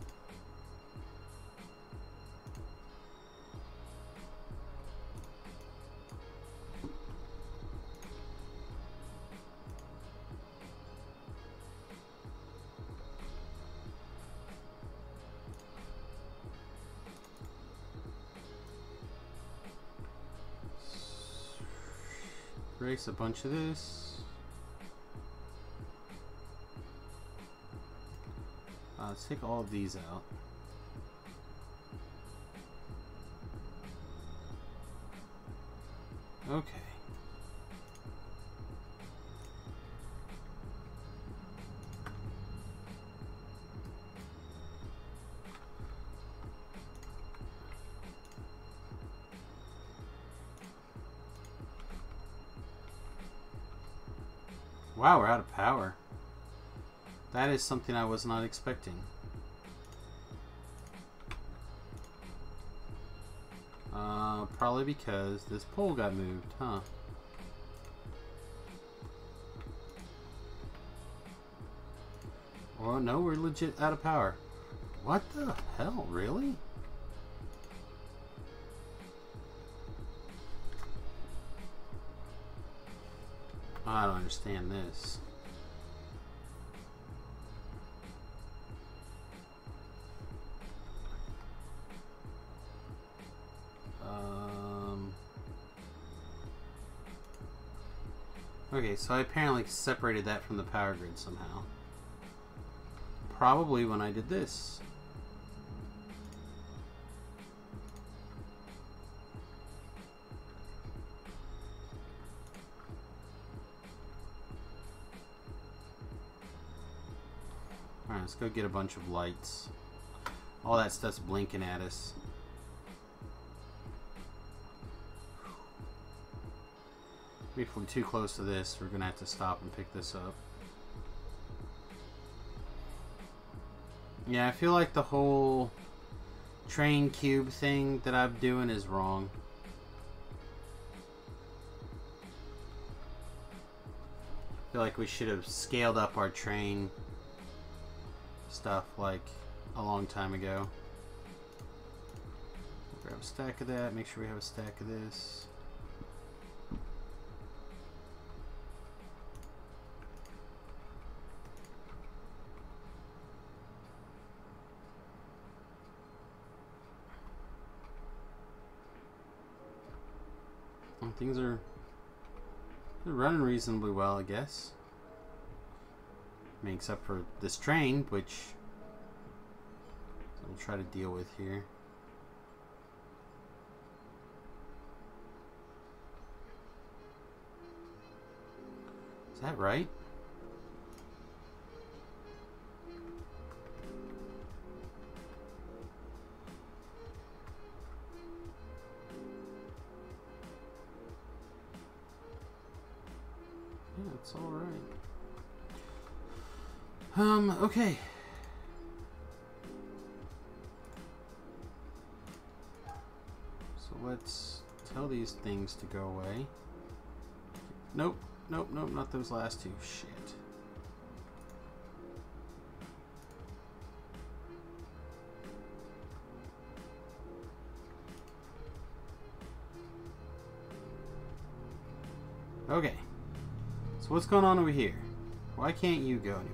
S1: Erase a bunch of this. Let's take all of these out. Okay. Wow, we're out of power. That is something I was not expecting. Probably because this pole got moved, huh? Well, no, we're legit out of power. What the hell, really? I don't understand this. Okay, so I apparently separated that from the power grid somehow. Probably when I did this. Alright, let's go get a bunch of lights. All that stuff's blinking at us. If we're too close to this, we're gonna have to stop and pick this up. Yeah, I feel like the whole train cube thing that I'm doing is wrong. I feel like we should have scaled up our train stuff like a long time ago. Grab a stack of that, make sure we have a stack of this. things are they're running reasonably well, I guess. I mean, except for this train, which we'll try to deal with here. Is that right? Yeah, it's all right. Okay. So let's tell these things to go away. Nope, nope, nope, not those last two. Shit. Okay. So what's going on over here? Why can't you go anywhere?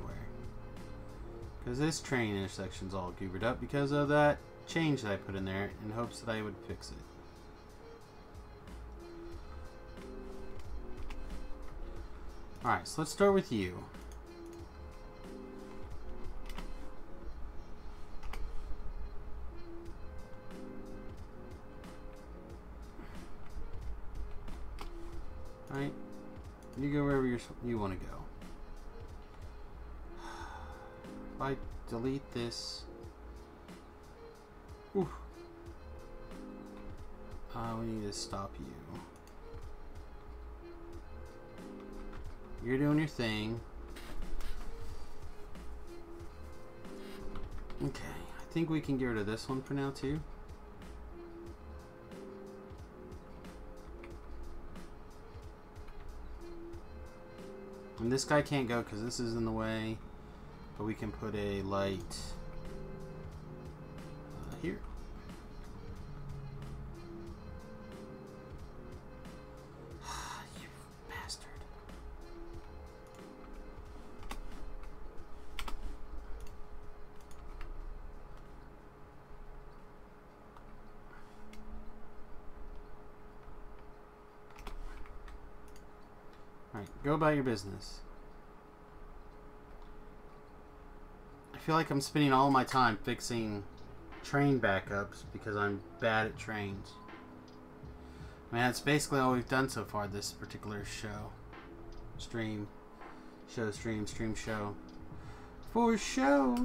S1: Because this train intersection's all goobered up because of that change that I put in there in hopes that I would fix it. Alright, so let's start with you. Alright, you go wherever you want to go. If I delete this... Ooh. We need to stop you. You're doing your thing. Okay, I think we can get rid of this one for now too. And this guy can't go because this is in the way, but we can put a light here. You bastard. Alright, go about your business. I feel like I'm spending all my time fixing train backups because I'm bad at trains. I mean, that's basically all we've done so far this particular show. Stream. Show, stream, stream, show. For show!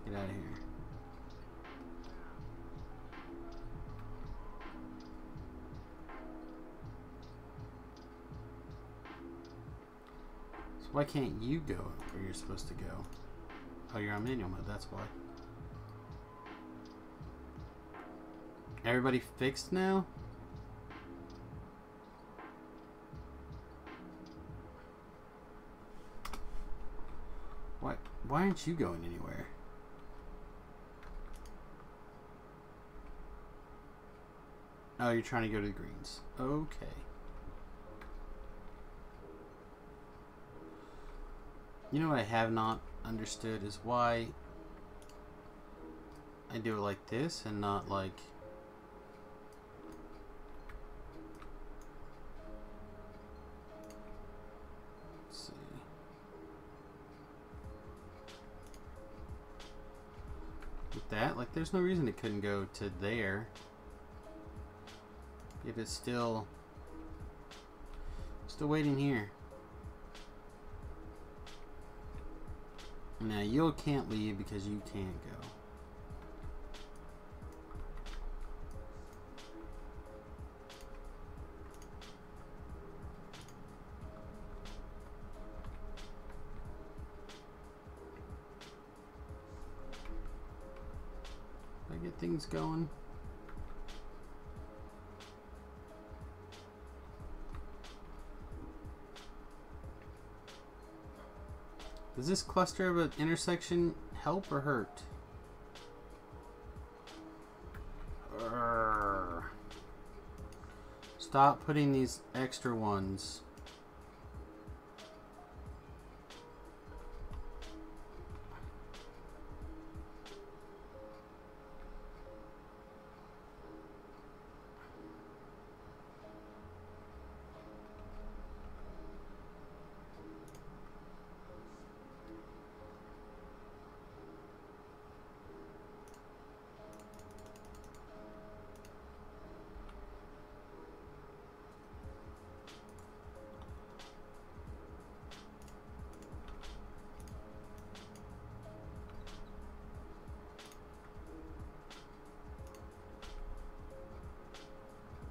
S1: Get out of here. So why can't you go where you're supposed to go? Oh, you're on manual mode, that's why. Everybody fixed now? Why aren't you going anywhere? Oh, you're trying to go to the greens. Okay. You know what I have not understood is why I do it like this and not like... Let's see. With that, like there's no reason it couldn't go to there. It is still waiting here. Now you can't leave because you can't go. If I get things going. Does this cluster of an intersection help or hurt? Urgh. Stop putting these extra ones.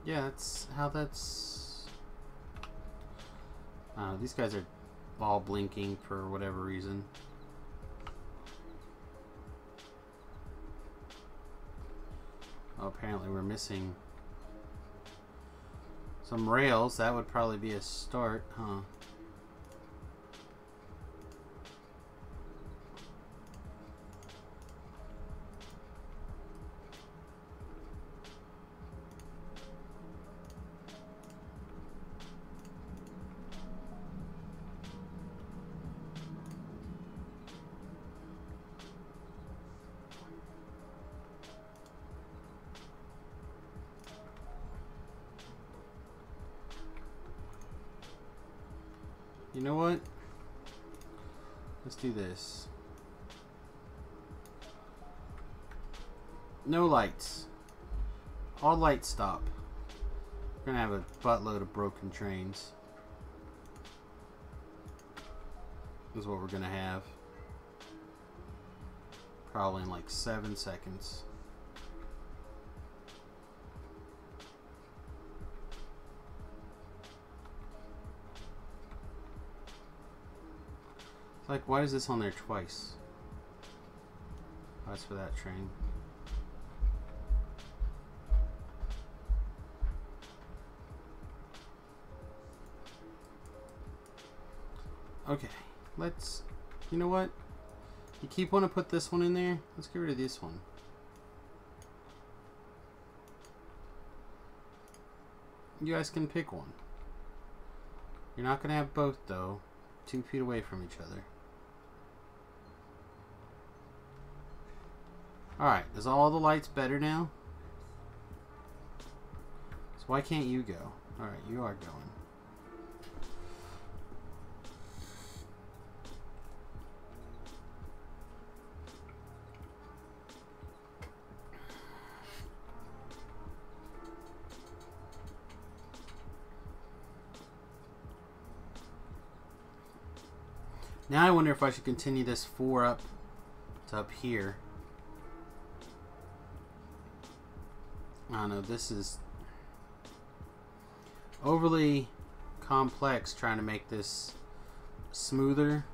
S1: Yeah, that's how that's... these guys are all blinking for whatever reason. Oh, apparently we're missing some rails. That would probably be a start, huh? You know what? Let's do this. No lights. All lights stop. We're gonna have a buttload of broken trains. Is what we're gonna have. Probably in like 7 seconds. Like, why is this on there twice? Oh, that's for that train. Okay, let's... You know what? You keep wanting to put this one in there? Let's get rid of this one. You guys can pick one. You're not going to have both, though. 2 feet away from each other. Alright, is all the lights better now? So why can't you go? Alright, you are going. Now I wonder if I should continue this 4 up to up here. I don't know, this is overly complex trying to make this smoother.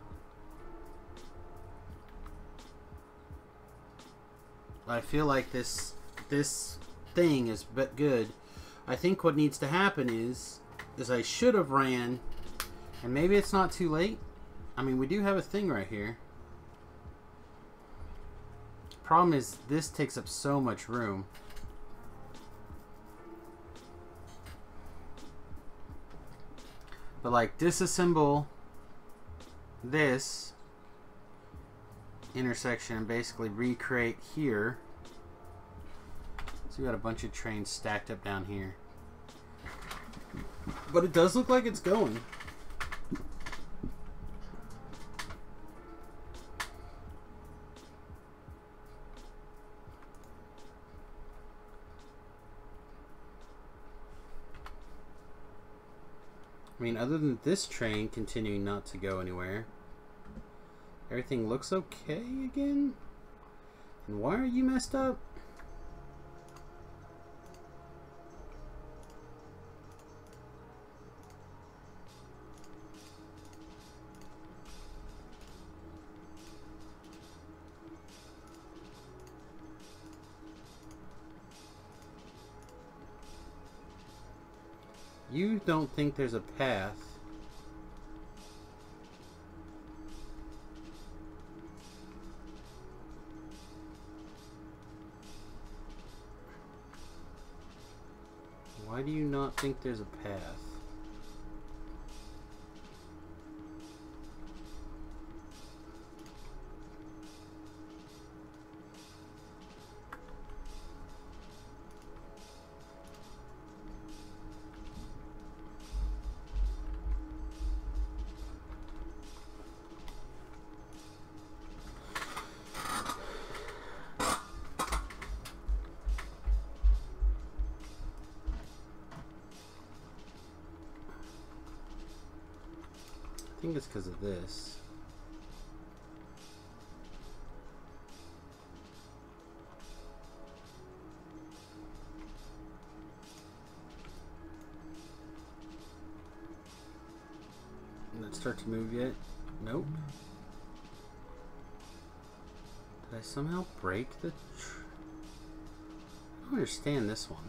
S1: I feel like this thing is but good. I think what needs to happen is I should have ran, and maybe it's not too late. I mean, we do have a thing right here. Problem is, this takes up so much room. But like, disassemble this intersection and basically recreate here. So we got a bunch of trains stacked up down here. But it does look like it's going. I mean, other than this train continuing not to go anywhere, everything looks okay again? And why are you messed up? You don't think there's a path. Why do you not think there's a path? I think it's because of this. start to move yet? Nope. Did I somehow break the... I don't understand this one.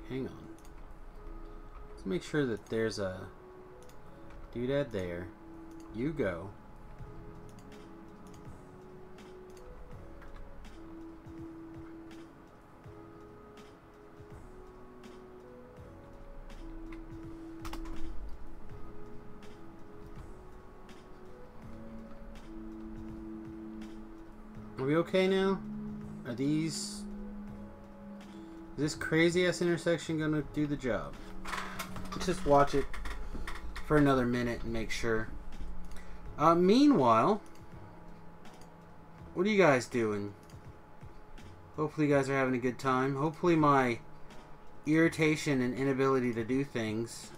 S1: Hang on. Let's make sure that there's a doodad there. You go. Are we okay now? Are these... Is this crazy ass intersection gonna do the job? Let's just watch it for another minute and make sure. Meanwhile, what are you guys doing? Hopefully you guys are having a good time. Hopefully my irritation and inability to do things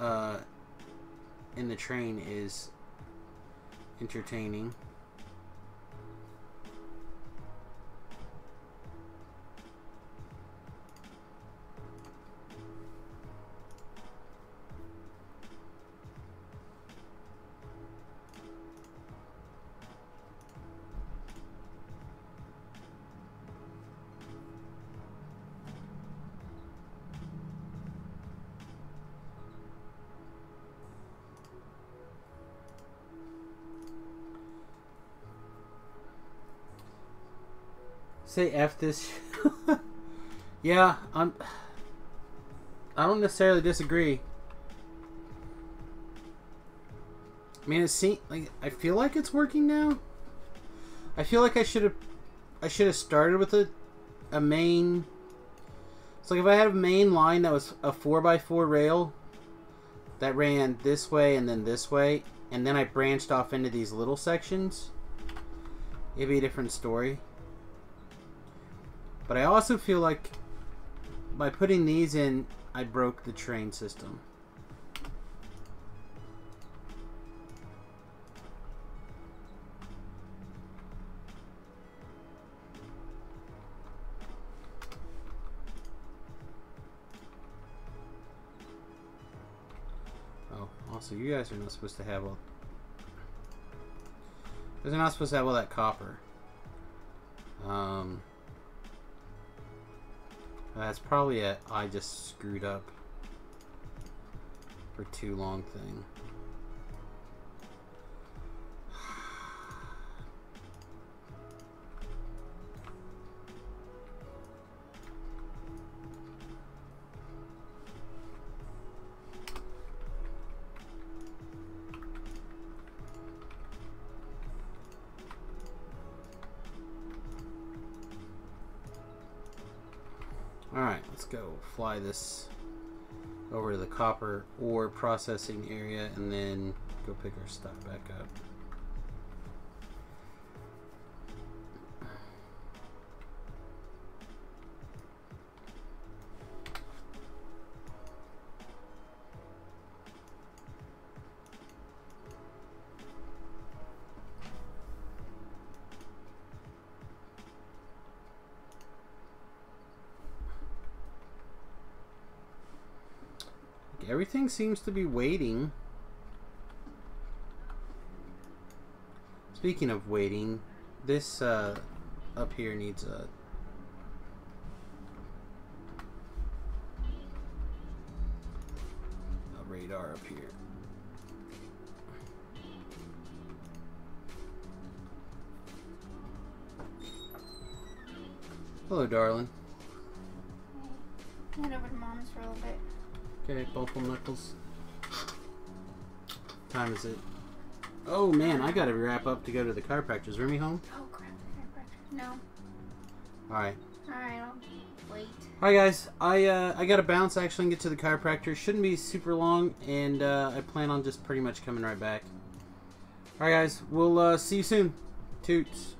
S1: in the train is entertaining. Say F this. Yeah, I don't necessarily disagree. I mean, it seems like I feel like it's working now. I feel like I should have started with a main. It's like if I had a main line that was a 4x4 rail that ran this way and then this way, and then I branched off into these little sections, it'd be a different story. But I also feel like by putting these in, I broke the train system. Oh, also you guys are not supposed to have all... You guys are not supposed to have all that copper. That's probably a I just screwed up for too long thing. Alright, let's go fly this over to the copper ore processing area and then go pick our stuff back up. Everything seems to be waiting. Speaking of waiting, this up here needs a radar up here. Hello, darling.
S2: Went over to Mom's for a little bit.
S1: Okay, Buffalo Knuckles. What time is it? Oh man, I gotta wrap up to go to the chiropractor. Is Remy home?
S2: Oh crap, the chiropractor. No.
S1: Alright.
S2: Alright, I'll wait.
S1: Alright guys, I gotta bounce actually and get to the chiropractor. Shouldn't be super long, and I plan on just pretty much coming right back. Alright guys, we'll see you soon. Toots.